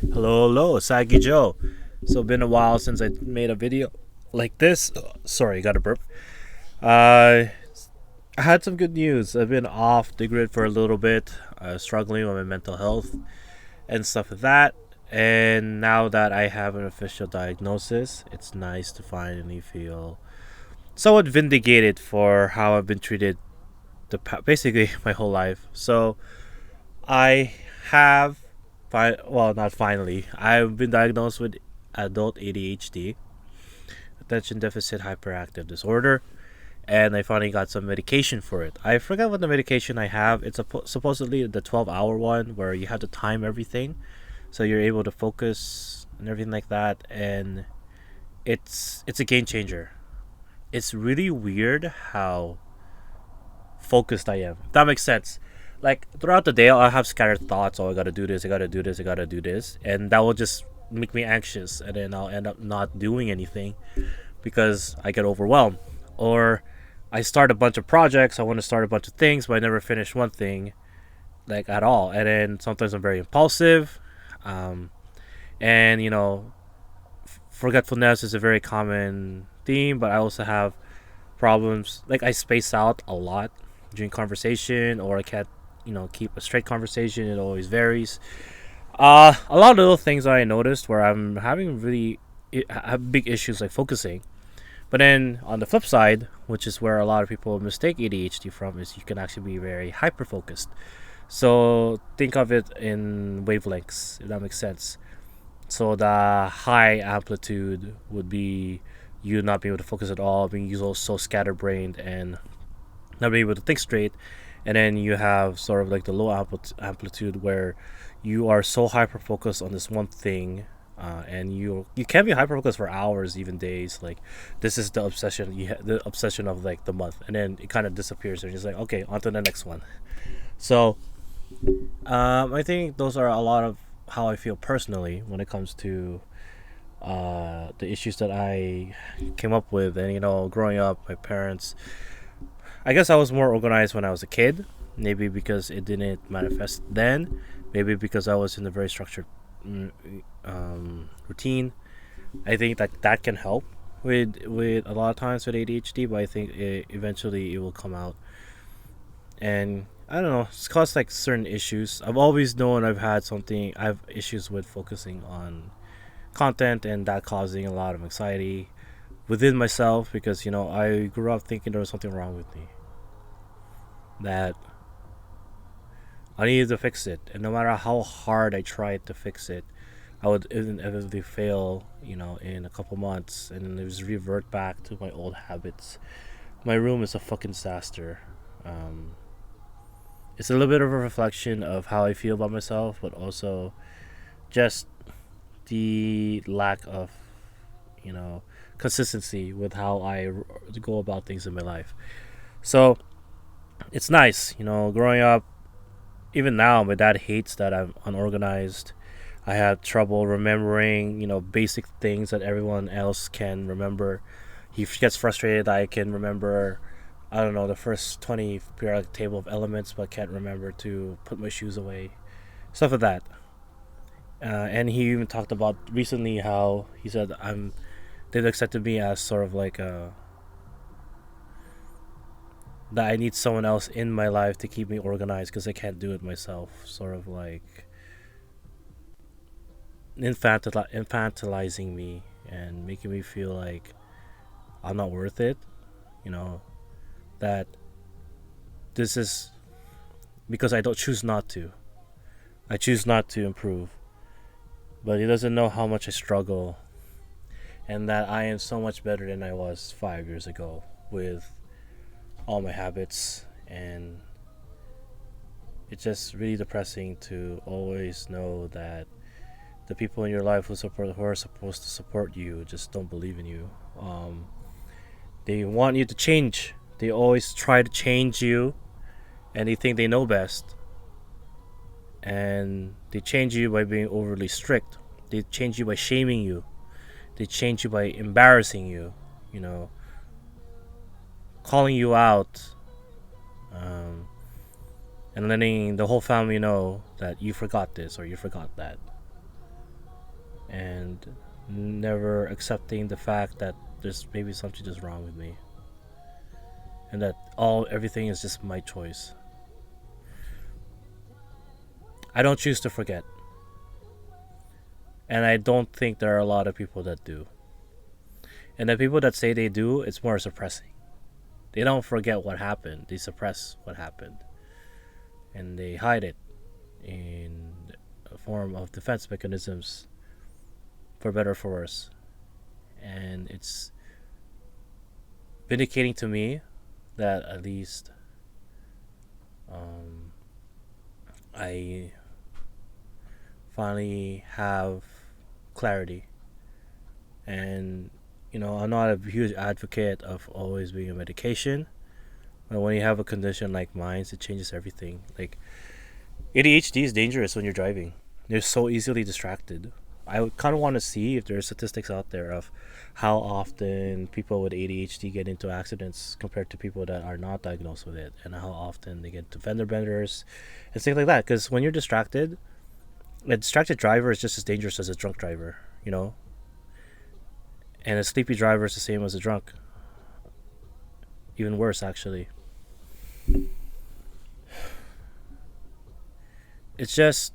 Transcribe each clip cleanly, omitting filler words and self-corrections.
Hello, Sagi Joe. So been a while since I made a video like this. Sorry, got a burp. I had some good news. I've been off the grid for a little bit, struggling with my mental health and stuff like that. And now that I have an official diagnosis, it's nice to finally feel somewhat vindicated for how I've been treated basically my whole life. So I have, well, not finally. I've been diagnosed with adult ADHD, attention deficit hyperactive disorder, and I finally got some medication for it. I forgot what the medication I have. It's supposedly the 12-hour one where you have to time everything, so you're able to focus and everything like that. And it's a game changer. It's really weird how focused I am. If that makes sense. Like throughout the day, I'll have scattered thoughts. Oh, I gotta do this. I gotta do this. I gotta do this, and that will just make me anxious, and then I'll end up not doing anything because I get overwhelmed. Or I start a bunch of projects. I want to start a bunch of things, but I never finish one thing like at all. And then sometimes I'm very impulsive, um, and forgetfulness is a very common theme. But I also have problems like I space out a lot during conversation, or I can't keep a straight conversation. It always varies. A lot of little things that I noticed where I'm having have big issues like focusing. But then on the flip side, which is where a lot of people mistake ADHD from, is you can actually be very hyper focused. So think of it in wavelengths, if that makes sense. So the high amplitude would be you not being able to focus at all, being so scatterbrained and not being able to think straight. And then you have sort of like the low amplitude where you are so hyper focused on this one thing, and you can be hyper focused for hours, even days. Like this is the obsession the obsession of like the month, and then it kind of disappears, and you're just like, okay, on to the next one. So I think those are a lot of how I feel personally when it comes to the issues that I came up with. And growing up, my parents, I guess I was more organized when I was a kid. Maybe because it didn't manifest then. Maybe because I was in a very structured routine. I think that can help with a lot of times with ADHD, but I think eventually it will come out. And I don't know, it's caused like certain issues. I've always known I have issues with focusing on content, and that causing a lot of anxiety within myself because I grew up thinking there was something wrong with me, that I needed to fix it, and no matter how hard I tried to fix it, I would inevitably fail, in a couple months, and then it was revert back to my old habits. My room is a fucking disaster. Um, it's a little bit of a reflection of how I feel about myself, but also just the lack of, you know, consistency with how go about things in my life. So it's nice, growing up. Even now, my dad hates that I'm unorganized. I have trouble remembering, basic things that everyone else can remember. He gets frustrated that I can remember, I don't know, the first 20 periodic table of elements, but can't remember to put my shoes away. Stuff like that. And he even talked about recently how he said they've accepted me as sort of like that I need someone else in my life to keep me organized because I can't do it myself. Sort of like infantilizing me and making me feel like I'm not worth it. You know, that this is because I don't choose not to. I choose not to improve. But he doesn't know how much I struggle and that I am so much better than I was 5 years ago with all my habits. And it's just really depressing to always know that the people in your life who are supposed to support you just don't believe in you. They want you to change. They always try to change you, and they think they know best. And they change you by being overly strict. They change you by shaming you. They change you by embarrassing you. You know, calling you out, um, and letting the whole family know that you forgot this or you forgot that. and never accepting the fact that there's maybe something just wrong with me, and that everything is just my choice. I don't choose to forget, and I don't think there are a lot of people that do. And the people that say they do, it's more suppressing. They don't forget what happened, they suppress what happened, and they hide it in a form of defense mechanisms, for better or for worse. And it's vindicating to me that at least um, I finally have clarity. And, I'm not a huge advocate of always being on medication. But when you have a condition like mine, it changes everything. Like, ADHD is dangerous when you're driving. You're so easily distracted. I would kind of want to see if there are statistics out there of how often people with ADHD get into accidents compared to people that are not diagnosed with it, and how often they get into fender benders and things like that. Because when you're distracted, a distracted driver is just as dangerous as a drunk driver, and a sleepy driver is the same as a drunk. Even worse, actually. It's just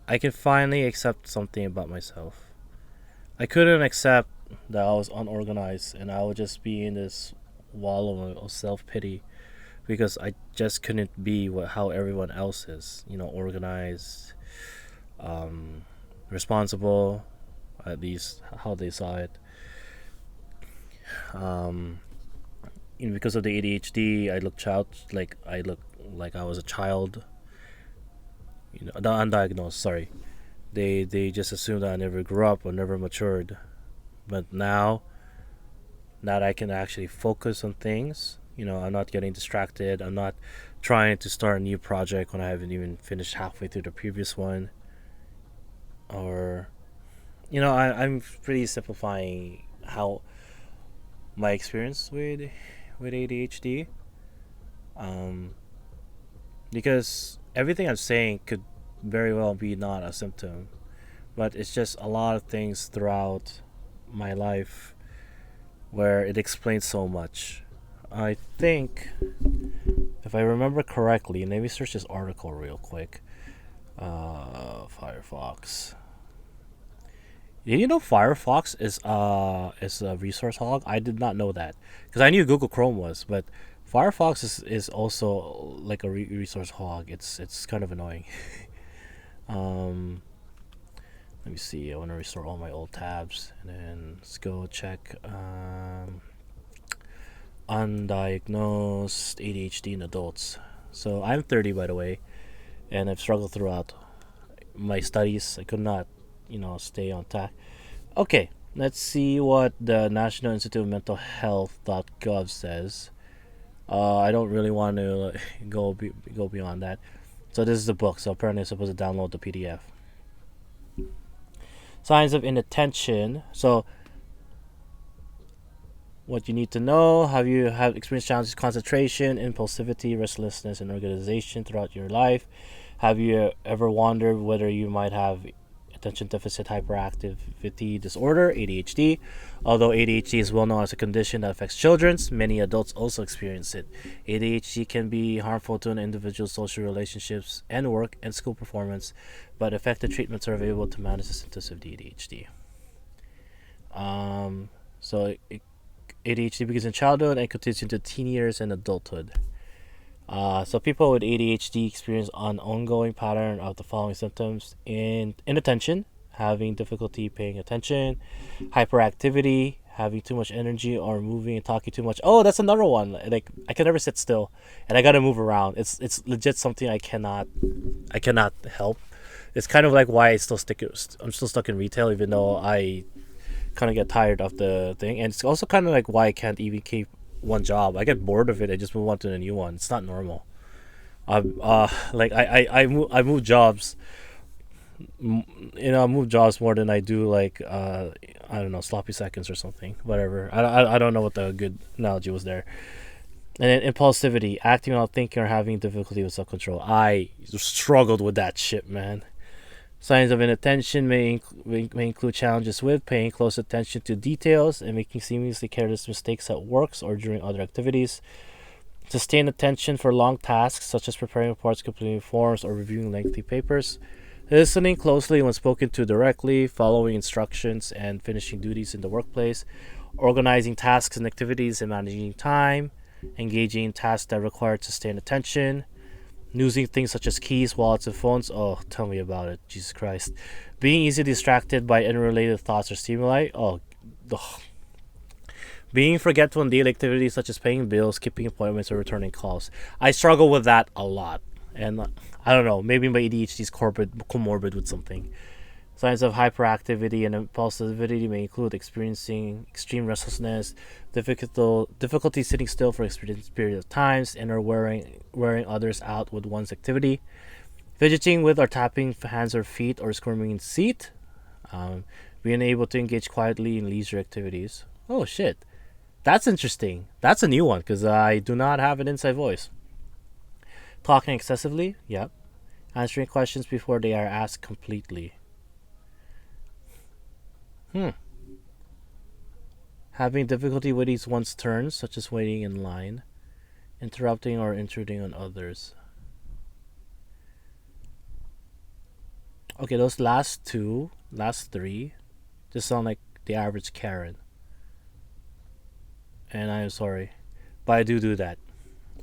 I can finally accept something about myself. I couldn't accept that I was unorganized and I would just be in this wall of self pity because I just couldn't be how everyone else is. Organized, responsible, at least how they saw it. Because of the ADHD, I look like I was a child. Undiagnosed. Sorry, they just assumed that I never grew up or never matured. But now that I can actually focus on things, I'm not getting distracted. I'm not trying to start a new project when I haven't even finished halfway through the previous one. Or, I'm pretty simplifying how my experience with ADHD. Because everything I'm saying could very well be not a symptom, but it's just a lot of things throughout my life where it explains so much. I think, if I remember correctly, let me search this article real quick. Firefox. Did you know Firefox is a resource hog? I did not know that because I knew Google Chrome was, but Firefox is also like a resource hog. It's kind of annoying. um, Let me see. I want to restore all my old tabs and then let's go check undiagnosed ADHD in adults. So I'm 30, by the way, and I've struggled throughout my studies. I could not, stay on track. Okay, let's see what the National Institute of Mental Health.gov says. I don't really want to go beyond that. So this is the book. So apparently I'm supposed to download the PDF. Signs of inattention. So what you need to know: have you experienced challenges, concentration, impulsivity, restlessness, and organization throughout your life? Have you ever wondered whether you might have attention deficit hyperactivity disorder, ADHD? Although ADHD is well known as a condition that affects children, many adults also experience it. ADHD can be harmful to an individual's social relationships and work and school performance, but effective treatments are available to manage the symptoms of ADHD. ADHD begins in childhood and continues into teen years and adulthood. So people with ADHD experience an ongoing pattern of the following symptoms: inattention, having difficulty paying attention; hyperactivity, having too much energy or moving and talking too much. Oh, that's another one. Like, I can never sit still, and I gotta move around. It's legit something I cannot help. It's kind of like why I'm still stuck in retail, even though I kind of get tired of the thing, and it's also kind of like why I can't even keep one job. I get bored of it. I just move on to the new one. It's not normal. Like I move jobs. I move jobs more than I do I don't know, sloppy seconds or something. Whatever. I don't know what the good analogy was there. And then impulsivity, acting without thinking or having difficulty with self control. I struggled with that shit, man. Signs of inattention may include challenges with paying close attention to details and making seemingly careless mistakes at work or during other activities. Sustained attention for long tasks such as preparing reports, completing forms, or reviewing lengthy papers. Listening closely when spoken to directly, following instructions, and finishing duties in the workplace. Organizing tasks and activities and managing time. Engaging in tasks that require sustained attention. Losing things such as keys, wallets, and phones. Oh, tell me about it. Jesus Christ. Being easily distracted by unrelated thoughts or stimuli. Oh, ugh. Being forgetful in daily activities such as paying bills, keeping appointments, or returning calls. I struggle with that a lot. And I don't know, maybe my ADHD is comorbid with something. Signs of hyperactivity and impulsivity may include experiencing extreme restlessness, difficulty sitting still for extended period of times, and or wearing others out with one's activity. Fidgeting with or tapping hands or feet or squirming in seat. Being able to engage quietly in leisure activities. Oh shit, that's interesting. That's a new one because I do not have an inside voice. Talking excessively. Yep. Answering questions before they are asked completely. Hmm. Having difficulty with one's turns, such as waiting in line, interrupting or intruding on others. Okay, those last three, just sound like the average Karen. And I'm sorry, but I do that.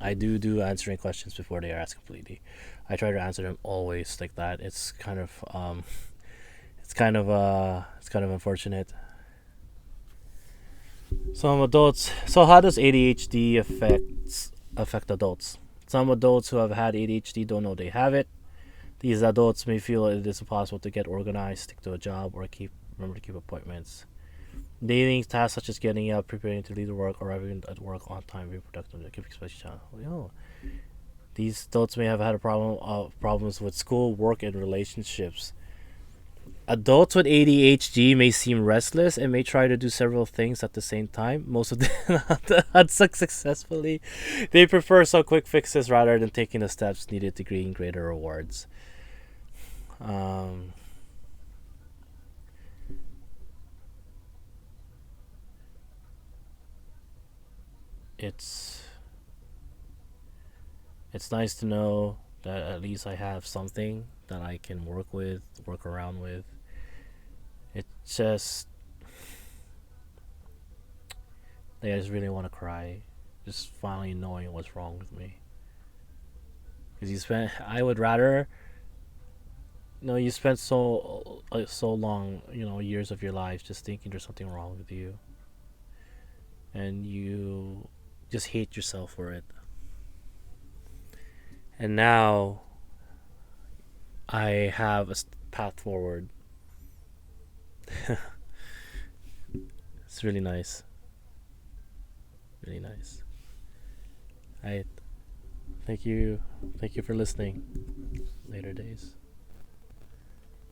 I do answering questions before they are asked completely. I try to answer them always like that. It's kind of unfortunate. Some adults. So how does ADHD affect adults? Some adults who have had ADHD don't know they have it. These adults may feel it is impossible to get organized, stick to a job, or remember to keep appointments. Daily tasks such as getting up, preparing to leave work, arriving at work on time, being productive, keeping special channel. These adults may have had problems with school, work, and relationships. Adults with ADHD may seem restless and may try to do several things at the same time. Most of them not successfully. They prefer some quick fixes rather than taking the steps needed to gain greater rewards. Um, it's it's nice to know that at least I have something that I can work around with. It's just I just really want to cry, just finally knowing what's wrong with me. Because I would rather, you spent so long, years of your life just thinking there's something wrong with you, and you just hate yourself for it. And now I have a path forward. It's really nice. Really nice. I thank you for listening. Later days.